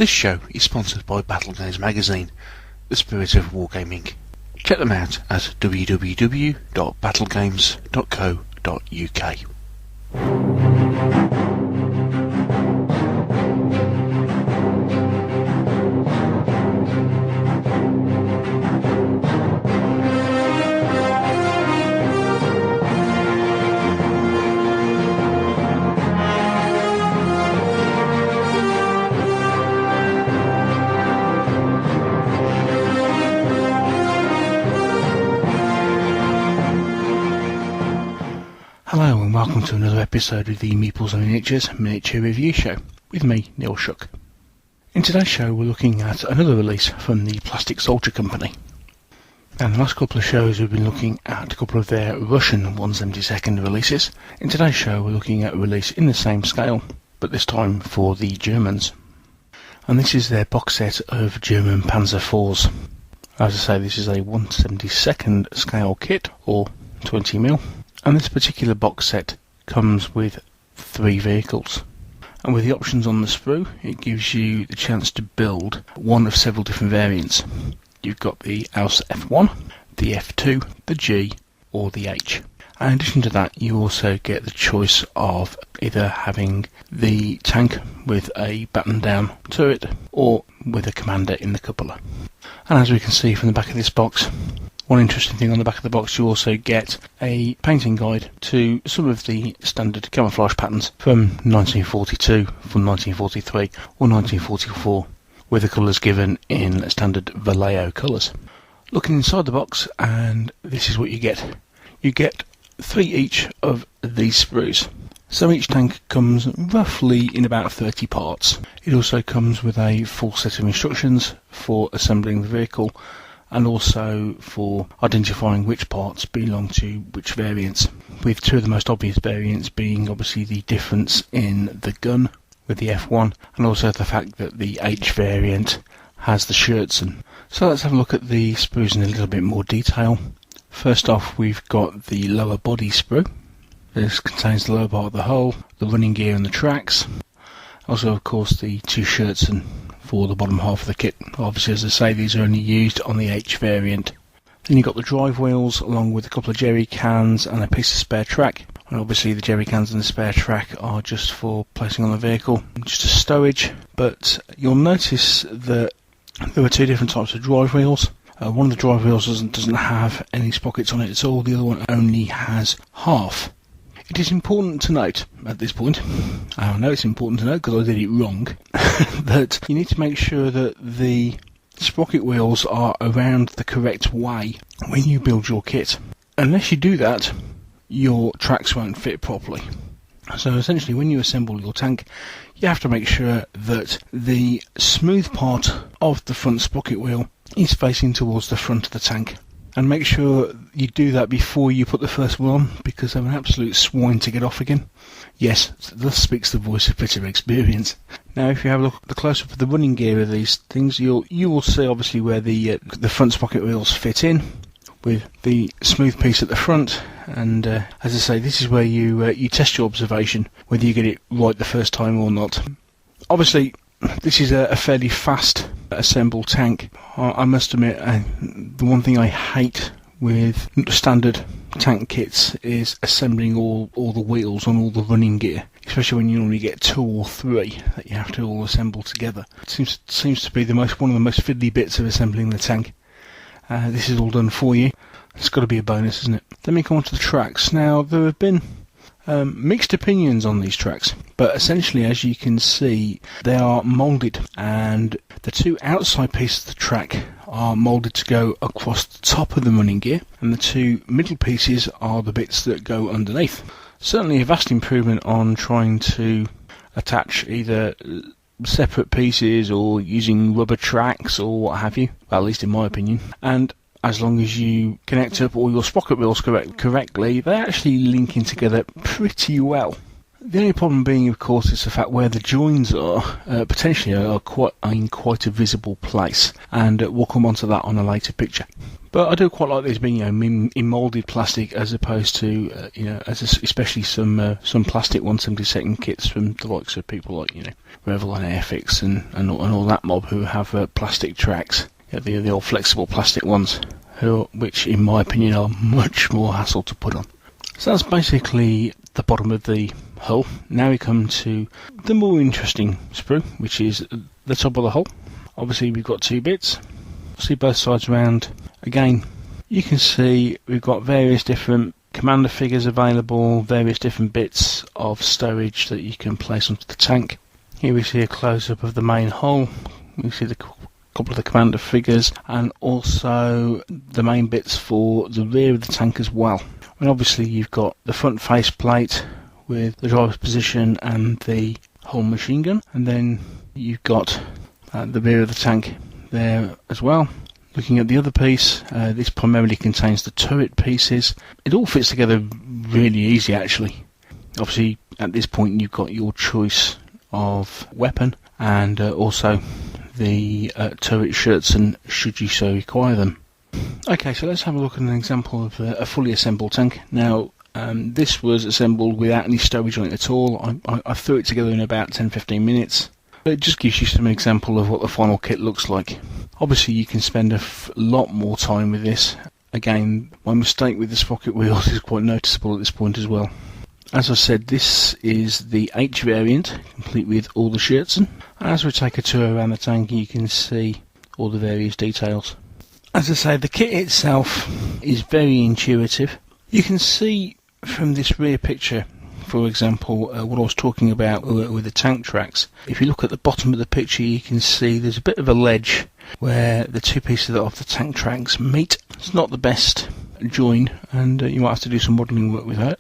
This show is sponsored by Battle Games Magazine, the spirit of wargaming. Check them out at www.battlegames.co.uk. Hello and welcome to another episode of the Meeples and Miniatures Miniature Review Show with me, Neil Shook. In today's show we're looking at another release from the Plastic Soldier Company. And the last couple of shows we've been looking at a couple of their Russian 1/72 releases. In today's show we're looking at a release in the same scale, but this time for the Germans. And this is their box set of German Panzer IVs. As I say, this is a 1/72 scale kit, or 20mm. And this particular box set comes with 3 vehicles. And with the options on the sprue, it gives you the chance to build one of several different variants. You've got the Aus F1, the F2, the G, or the H. And in addition to that, you also get the choice of either having the tank with a batten-down turret, or with a commander in the cupola. And as we can see from the back of this box, one interesting thing on the back of the box, you also get a painting guide to some of the standard camouflage patterns from 1942, from 1943 or 1944, with the colours given in standard Vallejo colours. Looking inside the box, and this is what you get. You get 3 each of these sprues. So each tank comes roughly in about 30 parts. It also comes with a full set of instructions for assembling the vehicle, and also for identifying which parts belong to which variants, with 2 of the most obvious variants being obviously the difference in the gun with the F1, and also the fact that the H variant has the Scherzen. So let's have a look at the sprues in a little bit more detail. First off, we've got the lower body sprue. This contains the lower part of the hull, the running gear and the tracks. Also, of course, the 2 Scherzen for the bottom half of the kit. Obviously, as I say, these are only used on the H variant. Then you've got the drive wheels, along with a couple of jerry cans and a piece of spare track. And obviously the jerry cans and the spare track are just for placing on the vehicle, just as stowage. But you'll notice that there are 2 different types of drive wheels. One of the drive wheels doesn't have any sprockets on it at all, the other one only has half. It is important to note at this point, I know it's important to note because I did it wrong, that you need to make sure that the sprocket wheels are around the correct way when you build your kit. Unless you do that, your tracks won't fit properly. So essentially, when you assemble your tank, you have to make sure that the smooth part of the front sprocket wheel is facing towards the front of the tank. And make sure you do that before you put the first one on, because they're an absolute swine to get off again. Yes, thus speaks the voice of bitter experience. Now, if you have a look at the close-up of the running gear of these things, you will see obviously where the front sprocket wheels fit in, with the smooth piece at the front. And as I say, this is where you test your observation, whether you get it right the first time or not. Obviously, this is a fairly fast assembled tank. I must admit, the one thing I hate with standard tank kits is assembling all the wheels on all the running gear, especially when you only get 2 or 3 that you have to all assemble together. It seems to be one of the most fiddly bits of assembling the tank. This is all done for you. It's got to be a bonus, isn't it? Then we come on to the tracks. Now, there have been mixed opinions on these tracks, but essentially, as you can see, they are moulded, and the 2 outside pieces of the track are moulded to go across the top of the running gear, and the 2 middle pieces are the bits that go underneath. Certainly a vast improvement on trying to attach either separate pieces or using rubber tracks or what have you, well, at least in my opinion. And as long as you connect up all your sprocket wheels correctly, they actually link in together pretty well. The only problem being, of course, is the fact where the joins are potentially are in quite a visible place, and we'll come on to that on a later picture. But I do quite like these being, in moulded plastic as opposed to, especially some plastic 1/72 kits from the likes of people like, Revel and Airfix and all that mob who have plastic tracks, the old flexible plastic ones, which in my opinion are much more hassle to put on. So that's basically the bottom of the hull. Now we come to the more interesting sprue, which is the top of the hull. Obviously we've got two bits. See both sides round. Again, you can see we've got various different commander figures available, various different bits of stowage that you can place onto the tank. Here we see a close-up of the main hull. We see the couple of the commander figures, and also the main bits for the rear of the tank as well. And obviously you've got the front face plate with the driver's position and the whole machine gun, and then you've got the rear of the tank there as well. Looking at the other piece, this primarily contains the turret pieces. It all fits together really easy actually. Obviously at this point you've got your choice of weapon and also the turret shirts, and should you so require them. Okay, so let's have a look at an example of a fully assembled tank. Now, this was assembled without any stowage on it at all. I threw it together in about 10-15 minutes. It just gives you some example of what the final kit looks like. Obviously, you can spend a lot more time with this. Again, my mistake with the sprocket wheels is quite noticeable at this point as well. As I said, this is the H variant, complete with all the shirts. And as we take a tour around the tank, you can see all the various details. As I say, the kit itself is very intuitive. You can see from this rear picture, for example, what I was talking about with the tank tracks. If you look at the bottom of the picture, you can see there's a bit of a ledge where the two pieces of the tank tracks meet. It's not the best join, and you might have to do some modelling work with that.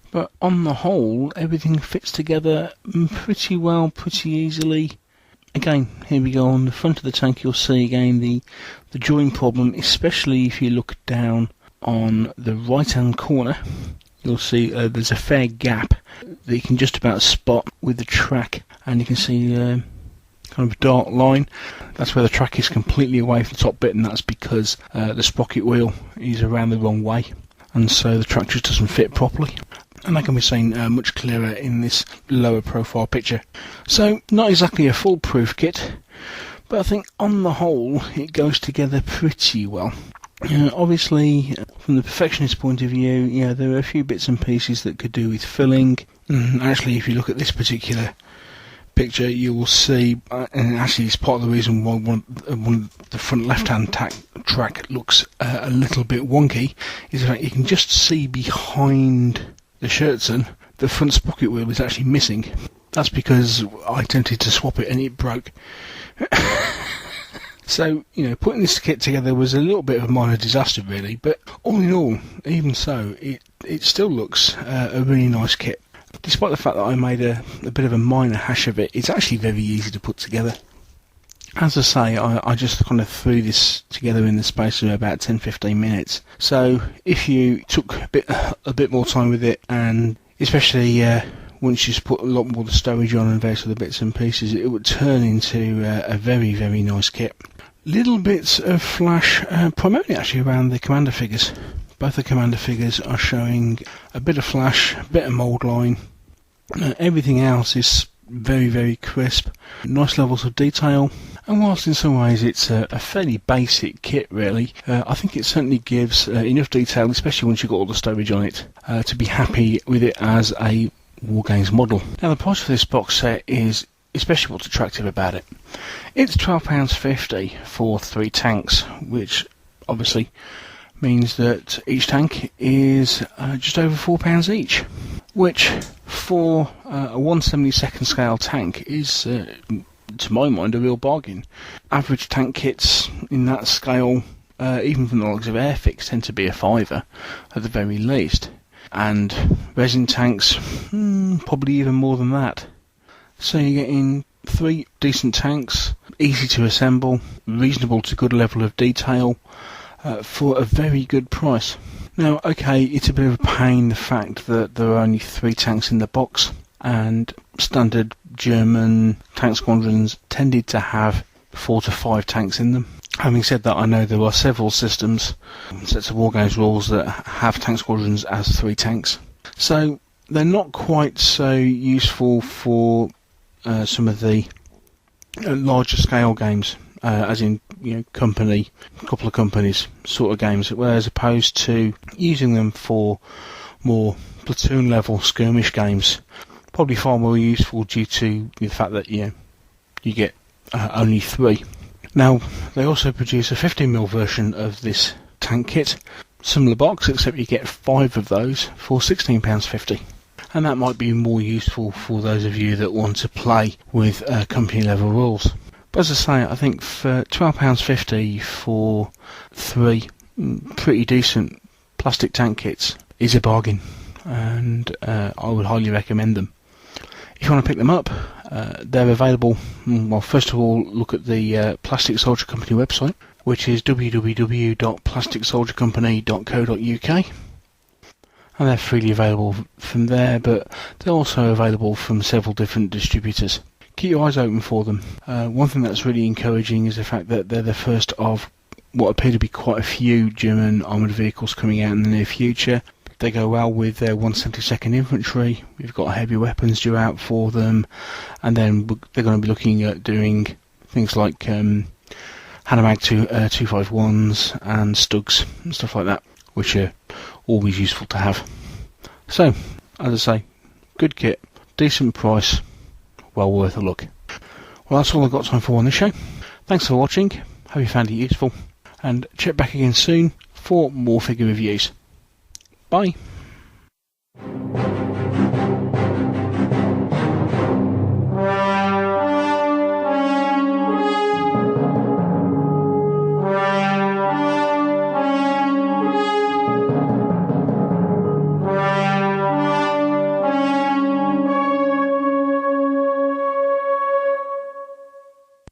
But on the whole, everything fits together pretty well, pretty easily. Again, here we go on the front of the tank. You'll see again the join problem, especially if you look down on the right hand corner. You'll see there's a fair gap that you can just about spot with the track, and you can see kind of a dark line. That's where the track is completely away from the top bit, and that's because the sprocket wheel is around the wrong way, and so the track just doesn't fit properly. And that can be seen much clearer in this lower profile picture. So not exactly a foolproof kit, but I think on the whole it goes together pretty well. Obviously, from the perfectionist point of view, there are a few bits and pieces that could do with filling. Actually, if you look at this particular picture, you will see, and actually it's part of the reason why one of the front left-hand track looks a little bit wonky, is that you can just see behind the shirtson the front sprocket wheel is actually missing. That's because I attempted to swap it and it broke. So, putting this kit together was a little bit of a minor disaster really, but all in all, even so, it still looks a really nice kit. Despite the fact that I made a bit of a minor hash of it, it's actually very easy to put together. As I say, I just kind of threw this together in the space of about 10-15 minutes. So if you took a bit more time with it, and especially once you put a lot more of the stowage on and various other bits and pieces, it would turn into a very, very nice kit. Little bits of flash, primarily actually around the commander figures. Both the commander figures are showing a bit of flash, a bit of mould line. Everything else is very, very crisp. Nice levels of detail. And whilst in some ways it's a fairly basic kit really, I think it certainly gives enough detail, especially once you've got all the stowage on it, to be happy with it as a Wargames model. Now the price for this box set is especially what's attractive about it. It's £12.50 for 3 tanks, which obviously means that each tank is just over £4 each, which for a 1/72 scale tank is, to my mind, a real bargain. Average tank kits in that scale, even from the likes of Airfix, tend to be a £5 at the very least, and resin tanks probably even more than that. So you're getting 3 decent tanks, easy to assemble, reasonable to good level of detail, for a very good price. Now, okay, it's a bit of a pain the fact that there are only 3 tanks in the box, and standard German tank squadrons tended to have 4 to 5 tanks in them. Having said that, I know there are several systems, sets of Wargames rules that have tank squadrons as 3 tanks. So they're not quite so useful for some of the larger scale games, as in company, a couple of companies sort of games, as opposed to using them for more platoon level skirmish games. Probably far more useful due to the fact that you get only 3. Now they also produce a 15mm version of this tank kit, similar box, except you get 5 of those for £16.50. And that might be more useful for those of you that want to play with company level rules. But as I say, I think for £12.50 for 3 pretty decent plastic tank kits is a bargain, and I would highly recommend them. If you want to pick them up, they're available. Well, first of all, look at the Plastic Soldier Company website, which is www.plasticsoldiercompany.co.uk. And they're freely available from there, but they're also available from several different distributors. Keep your eyes open for them. One thing that's really encouraging is the fact that they're the first of what appear to be quite a few German armoured vehicles coming out in the near future. They go well with their 172nd Infantry. We've got heavy weapons due out for them, and then they're going to be looking at doing things like Hanomag 251s and Stugs and stuff like that, which are always useful to have. So, as I say, good kit, decent price, well worth a look. Well, that's all I've got time for on this show. Thanks for watching, hope you found it useful, and check back again soon for more figure reviews. Bye.